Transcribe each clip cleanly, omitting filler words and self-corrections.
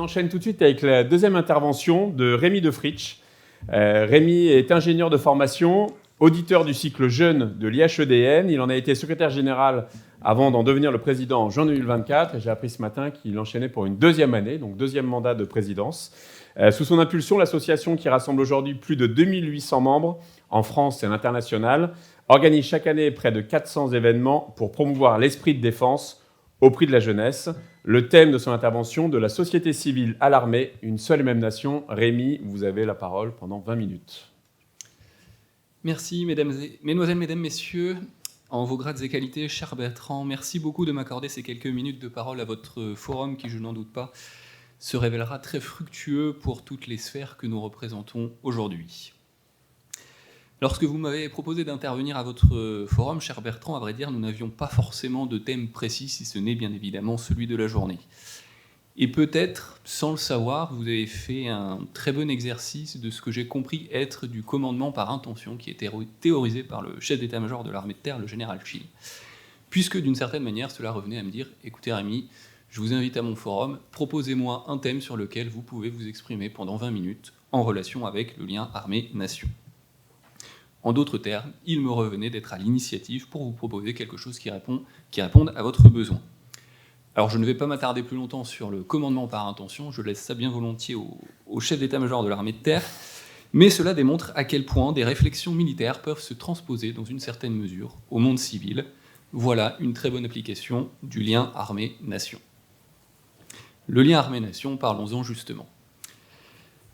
enchaîne tout de suite avec la deuxième intervention de Rémi de Fritsch. Rémi est ingénieur de formation, auditeur du cycle jeune de l'IHEDN. Il en a été secrétaire général avant d'en devenir le président en juin 2024. Et j'ai appris ce matin qu'il enchaînait pour une deuxième année, donc deuxième mandat de présidence. Sous son impulsion, l'association qui rassemble aujourd'hui plus de 2800 membres en France et à l'international organise chaque année près de 400 événements pour promouvoir l'esprit de défense au prix de la jeunesse. Le thème de son intervention, de la société civile à l'armée, une seule et même nation. Rémi, vous avez la parole pendant 20 minutes. Merci, mesdemoiselles, mesdames, messieurs, en vos grades et qualités, cher Bertrand, merci beaucoup de m'accorder ces quelques minutes de parole à votre forum qui, je n'en doute pas, se révélera très fructueux pour toutes les sphères que nous représentons aujourd'hui. Lorsque vous m'avez proposé d'intervenir à votre forum, cher Bertrand, à vrai dire, nous n'avions pas forcément de thème précis, si ce n'est bien évidemment celui de la journée. Et peut-être, sans le savoir, vous avez fait un très bon exercice de ce que j'ai compris être du commandement par intention qui était théorisé par le chef d'état-major de l'armée de terre, le général Chill. Puisque, d'une certaine manière, cela revenait à me dire « Écoutez Rémi, je vous invite à mon forum, proposez-moi un thème sur lequel vous pouvez vous exprimer pendant 20 minutes en relation avec le lien armée-nation ». En d'autres termes, il me revenait d'être à l'initiative pour vous proposer quelque chose qui réponde à votre besoin. Alors je ne vais pas m'attarder plus longtemps sur le commandement par intention, je laisse ça bien volontiers au chef d'état-major de l'armée de terre, mais cela démontre à quel point des réflexions militaires peuvent se transposer dans une certaine mesure au monde civil. Voilà une très bonne application du lien armée-nation. Le lien armée-nation, parlons-en justement.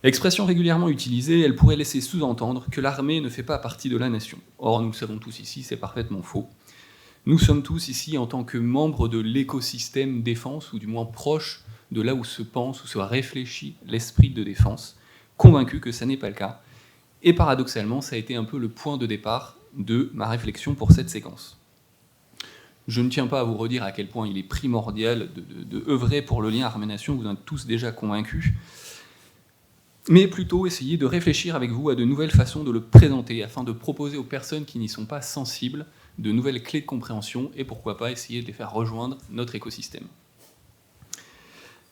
Expression régulièrement utilisée, elle pourrait laisser sous-entendre que l'armée ne fait pas partie de la nation. Or, nous le savons tous ici, c'est parfaitement faux. Nous sommes tous ici en tant que membres de l'écosystème défense, ou du moins proches de là où se pense, où se réfléchit l'esprit de défense, convaincus que ça n'est pas le cas. Et paradoxalement, ça a été un peu le point de départ de ma réflexion pour cette séquence. Je ne tiens pas à vous redire à quel point il est primordial de œuvrer pour le lien armée-nation, vous en êtes tous déjà convaincus, mais plutôt essayer de réfléchir avec vous à de nouvelles façons de le présenter, afin de proposer aux personnes qui n'y sont pas sensibles de nouvelles clés de compréhension, et pourquoi pas essayer de les faire rejoindre notre écosystème.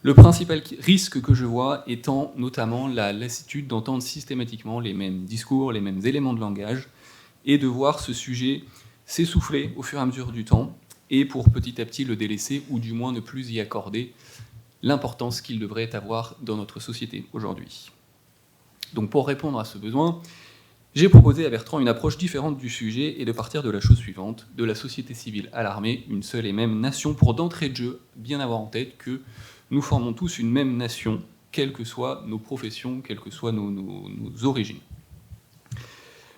Le principal risque que je vois étant notamment la lassitude d'entendre systématiquement les mêmes discours, les mêmes éléments de langage, et de voir ce sujet s'essouffler au fur et à mesure du temps, et pour petit à petit le délaisser, ou du moins ne plus y accorder l'importance qu'il devrait avoir dans notre société aujourd'hui. Donc pour répondre à ce besoin, j'ai proposé à Bertrand une approche différente du sujet et de partir de la chose suivante, de la société civile à l'armée, une seule et même nation, pour d'entrée de jeu bien avoir en tête que nous formons tous une même nation, quelles que soient nos professions, quelles que soient nos origines.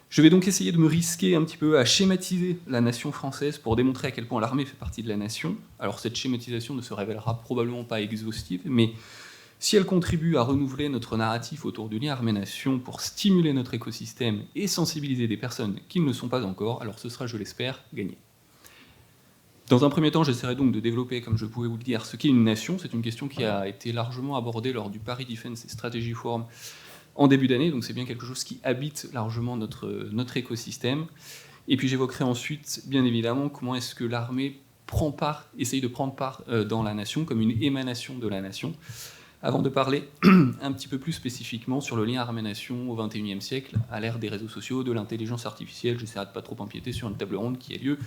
Je vais donc essayer de me risquer un petit peu à schématiser la nation française pour démontrer à quel point l'armée fait partie de la nation. Alors cette schématisation ne se révélera probablement pas exhaustive, mais si elle contribue à renouveler notre narratif autour du lien armée-nation pour stimuler notre écosystème et sensibiliser des personnes qui ne le sont pas encore, alors ce sera, je l'espère, gagné. Dans un premier temps, j'essaierai donc de développer, comme je pouvais vous le dire, ce qu'est une nation. C'est une question qui a été largement abordée lors du Paris Defense et Strategy Forum en début d'année, donc c'est bien quelque chose qui habite largement notre écosystème. Et puis j'évoquerai ensuite, bien évidemment, comment est-ce que l'armée essaye de prendre part dans la nation, comme une émanation de la nation, avant de parler un petit peu plus spécifiquement sur le lien armée-nation au XXIe siècle, à l'ère des réseaux sociaux, de l'intelligence artificielle. J'essaierai de pas trop empiéter sur une table ronde qui a lieu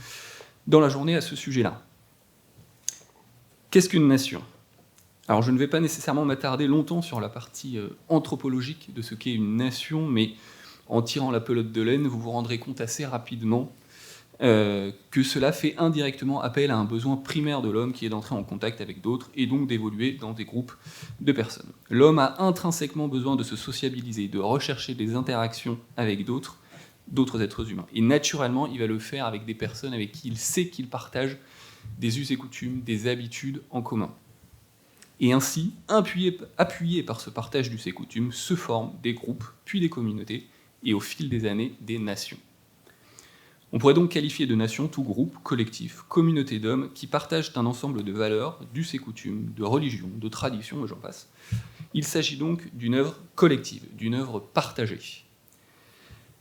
dans la journée à ce sujet-là. Qu'est-ce qu'une nation ? Alors je ne vais pas nécessairement m'attarder longtemps sur la partie anthropologique de ce qu'est une nation, mais en tirant la pelote de laine, vous vous rendrez compte assez rapidement que cela fait indirectement appel à un besoin primaire de l'homme qui est d'entrer en contact avec d'autres et donc d'évoluer dans des groupes de personnes. L'homme a intrinsèquement besoin de se sociabiliser, de rechercher des interactions avec d'autres êtres humains. Et naturellement, il va le faire avec des personnes avec qui il sait qu'il partage des us et coutumes, des habitudes en commun. Et ainsi, appuyé par ce partage d'us et coutumes, se forment des groupes, puis des communautés, et au fil des années, des nations. On pourrait donc qualifier de nation tout groupe, collectif, communauté d'hommes qui partagent un ensemble de valeurs, d'us et coutumes, de religions, de traditions, et j'en passe. Il s'agit donc d'une œuvre collective, d'une œuvre partagée.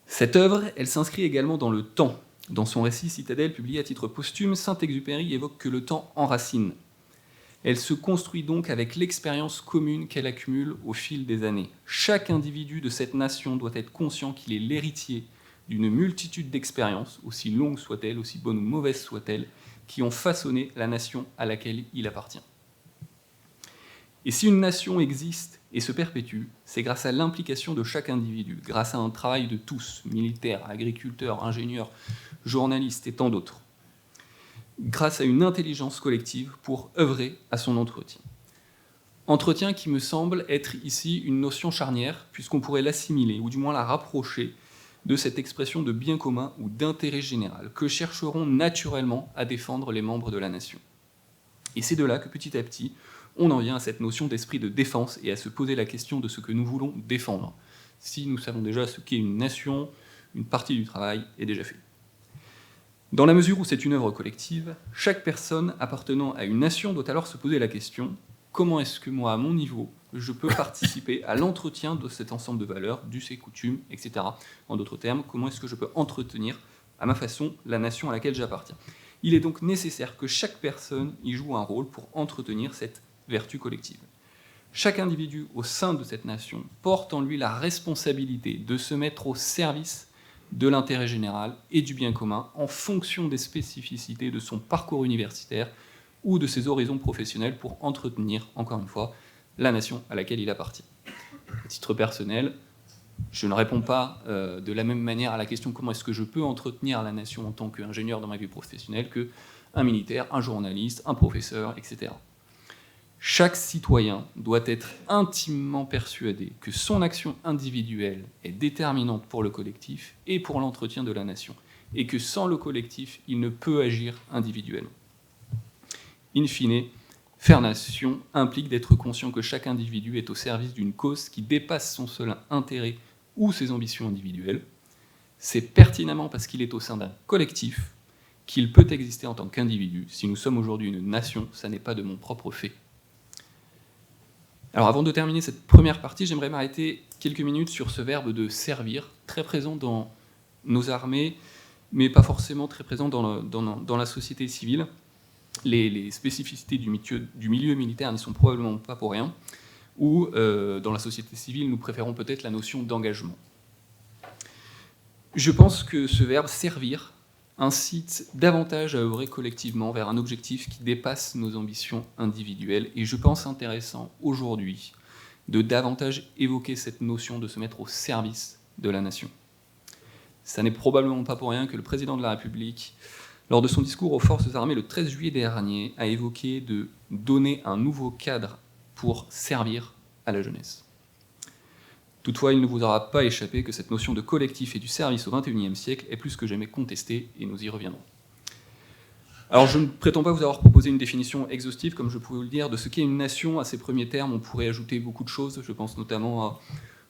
Cette œuvre, elle s'inscrit également dans le temps. Dans son récit Citadelle, publié à titre posthume, Saint-Exupéry évoque que le temps enracine. Elle se construit donc avec l'expérience commune qu'elle accumule au fil des années. Chaque individu de cette nation doit être conscient qu'il est l'héritier d'une multitude d'expériences, aussi longues soient-elles, aussi bonnes ou mauvaises soient-elles, qui ont façonné la nation à laquelle il appartient. Et si une nation existe et se perpétue, c'est grâce à l'implication de chaque individu, grâce à un travail de tous, militaires, agriculteurs, ingénieurs, journalistes et tant d'autres, grâce à une intelligence collective pour œuvrer à son entretien. Entretien qui me semble être ici une notion charnière, puisqu'on pourrait l'assimiler, ou du moins la rapprocher, de cette expression de bien commun ou d'intérêt général que chercheront naturellement à défendre les membres de la nation. Et c'est de là que petit à petit, on en vient à cette notion d'esprit de défense et à se poser la question de ce que nous voulons défendre. Si nous savons déjà ce qu'est une nation, une partie du travail est déjà faite. Dans la mesure où c'est une œuvre collective, chaque personne appartenant à une nation doit alors se poser la question « Comment est-ce que moi, à mon niveau, je peux participer à l'entretien de cet ensemble de valeurs, d'us et coutumes, etc. » En d'autres termes, comment est-ce que je peux entretenir, à ma façon, la nation à laquelle j'appartiens. Il est donc nécessaire que chaque personne y joue un rôle pour entretenir cette vertu collective. Chaque individu au sein de cette nation porte en lui la responsabilité de se mettre au service de l'intérêt général et du bien commun en fonction des spécificités de son parcours universitaire ou de ses horizons professionnels pour entretenir, encore une fois, la nation à laquelle il appartient. À titre personnel, je ne réponds pas de la même manière à la question comment est-ce que je peux entretenir la nation en tant qu'ingénieur dans ma vie professionnelle qu'un militaire, un journaliste, un professeur, etc. Chaque citoyen doit être intimement persuadé que son action individuelle est déterminante pour le collectif et pour l'entretien de la nation, et que sans le collectif, il ne peut agir individuellement. In fine, faire nation implique d'être conscient que chaque individu est au service d'une cause qui dépasse son seul intérêt ou ses ambitions individuelles. C'est pertinemment parce qu'il est au sein d'un collectif qu'il peut exister en tant qu'individu. Si nous sommes aujourd'hui une nation, ça n'est pas de mon propre fait. Alors avant de terminer cette première partie, j'aimerais m'arrêter quelques minutes sur ce verbe de servir, très présent dans nos armées, mais pas forcément très présent dans la société civile. Les spécificités du milieu militaire n'y sont probablement pas pour rien, ou dans la société civile, nous préférons peut-être la notion d'engagement. Je pense que ce verbe « servir » incite davantage à œuvrer collectivement vers un objectif qui dépasse nos ambitions individuelles, et je pense intéressant aujourd'hui de davantage évoquer cette notion de se mettre au service de la nation. Ça n'est probablement pas pour rien que le président de la République, lors de son discours aux forces armées le 13 juillet dernier, a évoqué de donner un nouveau cadre pour servir à la jeunesse. Toutefois, il ne vous aura pas échappé que cette notion de collectif et du service au XXIe siècle est plus que jamais contestée, et nous y reviendrons. Alors, je ne prétends pas vous avoir proposé une définition exhaustive, comme je pouvais vous le dire, de ce qu'est une nation. À ces premiers termes, on pourrait ajouter beaucoup de choses. Je pense notamment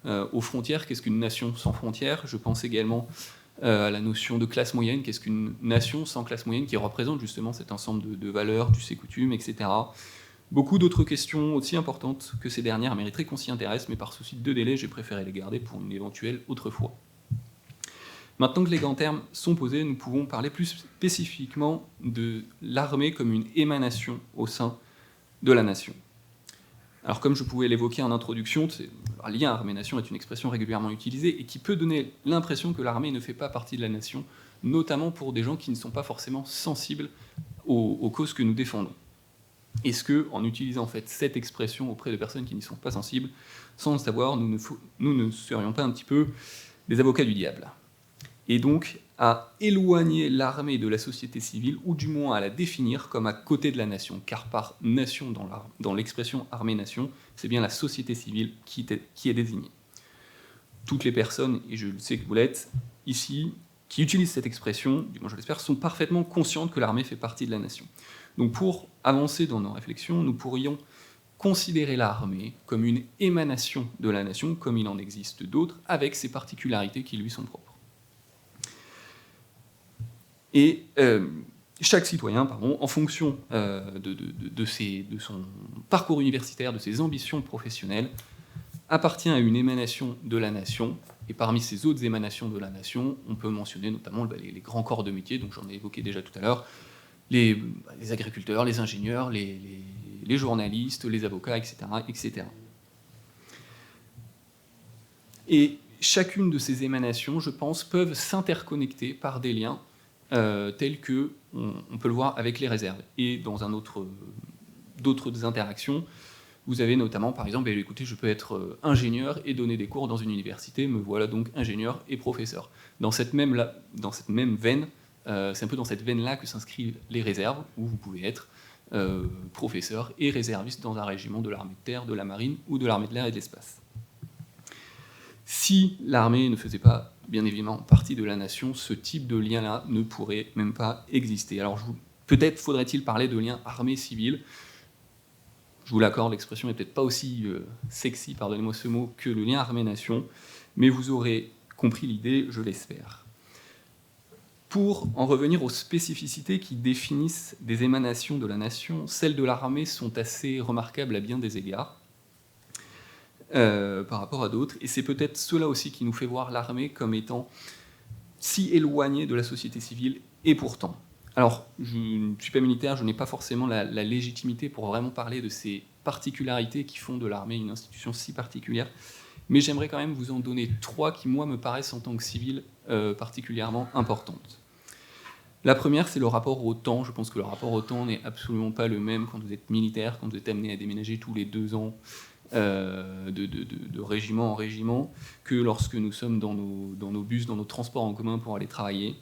aux frontières. Qu'est-ce qu'une nation sans frontières ? Je pense également à la notion de classe moyenne. Qu'est-ce qu'une nation sans classe moyenne, qui représente justement cet ensemble de valeurs, d'us et coutumes, etc. Beaucoup d'autres questions aussi importantes que ces dernières mériteraient qu'on s'y intéresse, mais par souci de délai, j'ai préféré les garder pour une éventuelle autre fois. Maintenant que les grands termes sont posés, nous pouvons parler plus spécifiquement de l'armée comme une émanation au sein de la nation. Alors comme je pouvais l'évoquer en introduction, lien armée-nation est une expression régulièrement utilisée et qui peut donner l'impression que l'armée ne fait pas partie de la nation, notamment pour des gens qui ne sont pas forcément sensibles aux causes que nous défendons. Est-ce que, en utilisant en fait cette expression auprès de personnes qui n'y sont pas sensibles, sans le savoir, nous ne serions pas un petit peu des avocats du diable ? Et donc à éloigner l'armée de la société civile, ou du moins à la définir comme à côté de la nation, car par nation dans l'expression armée-nation, c'est bien la société civile qui est désignée. Toutes les personnes, et je le sais que vous l'êtes, ici, qui utilisent cette expression, du moins je l'espère, sont parfaitement conscientes que l'armée fait partie de la nation. Donc pour avancer dans nos réflexions, nous pourrions considérer l'armée comme une émanation de la nation, comme il en existe d'autres, avec ses particularités qui lui sont propres. Et chaque citoyen, en fonction de son parcours universitaire, de ses ambitions professionnelles, appartient à une émanation de la nation. Et parmi ces autres émanations de la nation, on peut mentionner notamment les grands corps de métier, dont j'en ai évoqué déjà tout à l'heure, les agriculteurs, les ingénieurs, les les journalistes, les avocats, etc., etc. Et chacune de ces émanations, je pense, peuvent s'interconnecter par des liens tels que on peut le voir avec les réserves. Et dans d'autres interactions, vous avez notamment, par exemple, écoutez, je peux être ingénieur et donner des cours dans une université, me voilà donc ingénieur et professeur. Dans cette même veine, c'est un peu dans cette veine-là que s'inscrivent les réserves, où vous pouvez être professeur et réserviste dans un régiment de l'armée de terre, de la marine ou de l'armée de l'air et de l'espace. Si l'armée ne faisait pas, bien évidemment, partie de la nation, ce type de lien-là ne pourrait même pas exister. Alors, peut-être faudrait-il parler de lien armée-civile. Je vous l'accorde, l'expression n'est peut-être pas aussi sexy, pardonnez-moi ce mot, que le lien armée-nation, mais vous aurez compris l'idée, je l'espère. Pour en revenir aux spécificités qui définissent des émanations de la nation, celles de l'armée sont assez remarquables à bien des égards. Par rapport à d'autres, et c'est peut-être cela aussi qui nous fait voir l'armée comme étant si éloignée de la société civile, et pourtant. Alors, je ne suis pas militaire, je n'ai pas forcément la légitimité pour vraiment parler de ces particularités qui font de l'armée une institution si particulière, mais j'aimerais quand même vous en donner 3 qui, moi, me paraissent en tant que civil particulièrement importantes. La première, c'est le rapport au temps. Je pense que le rapport au temps n'est absolument pas le même quand vous êtes militaire, quand vous êtes amené à déménager tous les 2 ans, de régiment en régiment, que lorsque nous sommes dans nos bus, dans nos transports en commun pour aller travailler.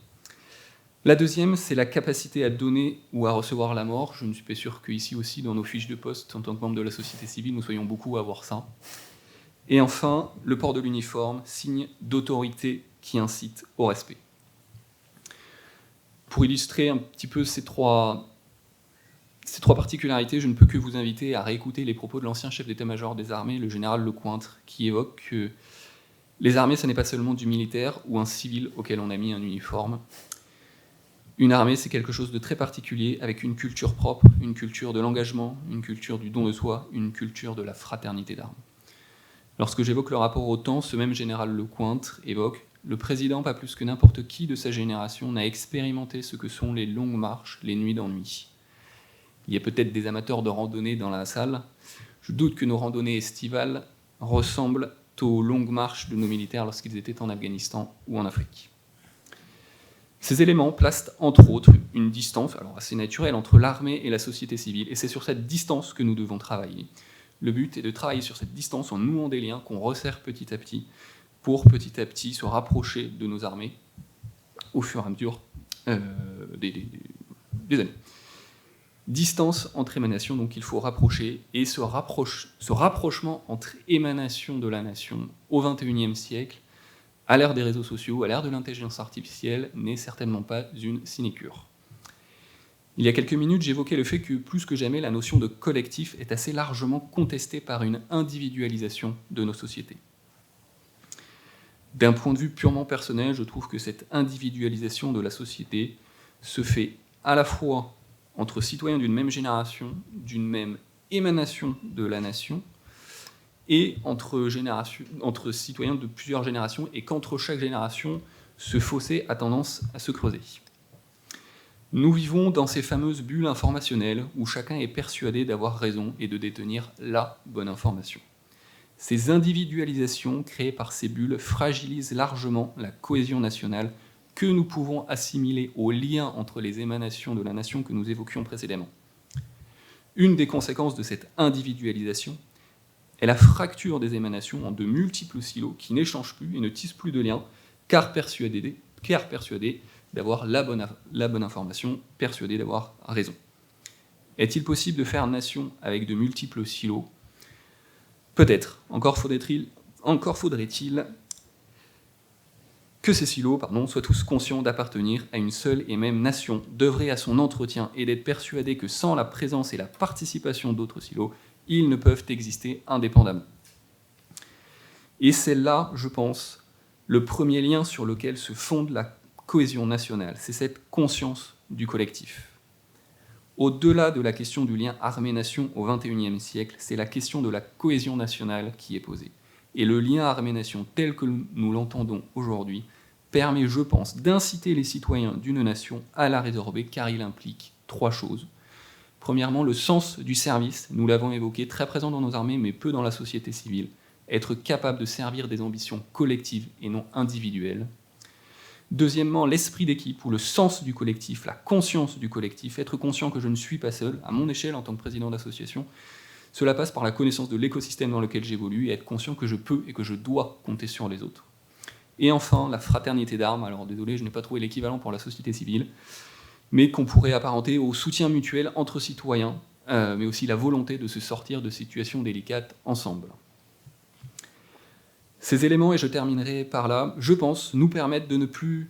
La deuxième, c'est la capacité à donner ou à recevoir la mort. Je ne suis pas sûr qu'ici aussi, dans nos fiches de poste, en tant que membre de la société civile, nous soyons beaucoup à avoir ça. Et enfin, le port de l'uniforme, signe d'autorité qui incite au respect. Pour illustrer un petit peu ces trois particularités, je ne peux que vous inviter à réécouter les propos de l'ancien chef d'état-major des armées, le général Lecointre, qui évoque que les armées, ce n'est pas seulement du militaire ou un civil auquel on a mis un uniforme. Une armée, c'est quelque chose de très particulier, avec une culture propre, une culture de l'engagement, une culture du don de soi, une culture de la fraternité d'armes. Lorsque j'évoque le rapport au temps, ce même général Lecointre évoque « Le président, pas plus que n'importe qui de sa génération, n'a expérimenté ce que sont les longues marches, les nuits d'ennui. » Il y a peut-être des amateurs de randonnée dans la salle. Je doute que nos randonnées estivales ressemblent aux longues marches de nos militaires lorsqu'ils étaient en Afghanistan ou en Afrique. Ces éléments placent entre autres une distance alors assez naturelle entre l'armée et la société civile, et c'est sur cette distance que nous devons travailler. Le but est de travailler sur cette distance en nouant des liens qu'on resserre petit à petit pour petit à petit se rapprocher de nos armées au fur et à mesure des années. Distance entre émanations, donc il faut rapprocher, et ce rapprochement entre émanations de la nation au XXIe siècle, à l'ère des réseaux sociaux, à l'ère de l'intelligence artificielle, n'est certainement pas une sinécure. Il y a quelques minutes, j'évoquais le fait que, plus que jamais, la notion de collectif est assez largement contestée par une individualisation de nos sociétés. D'un point de vue purement personnel, je trouve que cette individualisation de la société se fait à la fois entre citoyens d'une même génération, d'une même émanation de la nation, et entre citoyens de plusieurs générations, et qu'entre chaque génération, ce fossé a tendance à se creuser. Nous vivons dans ces fameuses bulles informationnelles où chacun est persuadé d'avoir raison et de détenir la bonne information. Ces individualisations créées par ces bulles fragilisent largement la cohésion nationale que nous pouvons assimiler au lien entre les émanations de la nation que nous évoquions précédemment. Une des conséquences de cette individualisation est la fracture des émanations en de multiples silos qui n'échangent plus et ne tissent plus de liens, car persuadés d'avoir la bonne information, persuadés d'avoir raison. Est-il possible de faire nation avec de multiples silos ? Peut-être. Encore faudrait-il que ces silos soient tous conscients d'appartenir à une seule et même nation, d'œuvrer à son entretien et d'être persuadés que sans la présence et la participation d'autres silos, ils ne peuvent exister indépendamment. Et c'est là, je pense, le premier lien sur lequel se fonde la cohésion nationale, c'est cette conscience du collectif. Au-delà de la question du lien armée-nation au XXIe siècle, c'est la question de la cohésion nationale qui est posée. Et le lien armée-nation tel que nous l'entendons aujourd'hui permet, je pense, d'inciter les citoyens d'une nation à la résorber, car il implique 3 choses. Premièrement, le sens du service, nous l'avons évoqué, très présent dans nos armées, mais peu dans la société civile. Être capable de servir des ambitions collectives et non individuelles. Deuxièmement, l'esprit d'équipe ou le sens du collectif, la conscience du collectif, être conscient que je ne suis pas seul, à mon échelle en tant que président d'association. Cela passe par la connaissance de l'écosystème dans lequel j'évolue et être conscient que je peux et que je dois compter sur les autres. Et enfin, la fraternité d'armes. Alors désolé, je n'ai pas trouvé l'équivalent pour la société civile, mais qu'on pourrait apparenter au soutien mutuel entre citoyens, mais aussi la volonté de se sortir de situations délicates ensemble. Ces éléments, et je terminerai par là, je pense, nous permettent de ne plus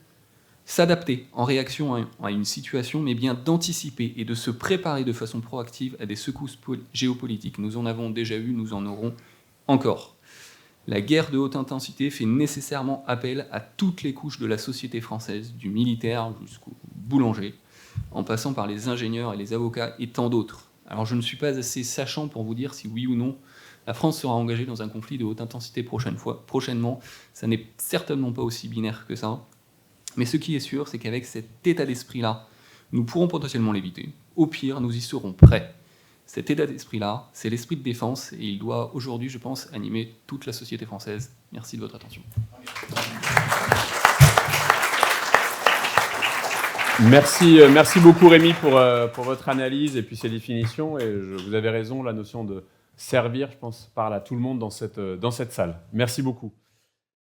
s'adapter en réaction à une situation, mais bien d'anticiper et de se préparer de façon proactive à des secousses géopolitiques. Nous en avons déjà eu, nous en aurons encore. La guerre de haute intensité fait nécessairement appel à toutes les couches de la société française, du militaire jusqu'au boulanger, en passant par les ingénieurs et les avocats et tant d'autres. Alors je ne suis pas assez sachant pour vous dire si oui ou non la France sera engagée dans un conflit de haute intensité prochainement. Ça n'est certainement pas aussi binaire que ça. Mais ce qui est sûr, c'est qu'avec cet état d'esprit-là, nous pourrons potentiellement l'éviter. Au pire, nous y serons prêts. Cet état d'esprit-là, c'est l'esprit de défense et il doit aujourd'hui, je pense, animer toute la société française. Merci de votre attention. Merci beaucoup Rémi pour votre analyse et puis ces définitions. Et vous avez raison, la notion de servir, je pense, parle à tout le monde dans cette salle. Merci beaucoup.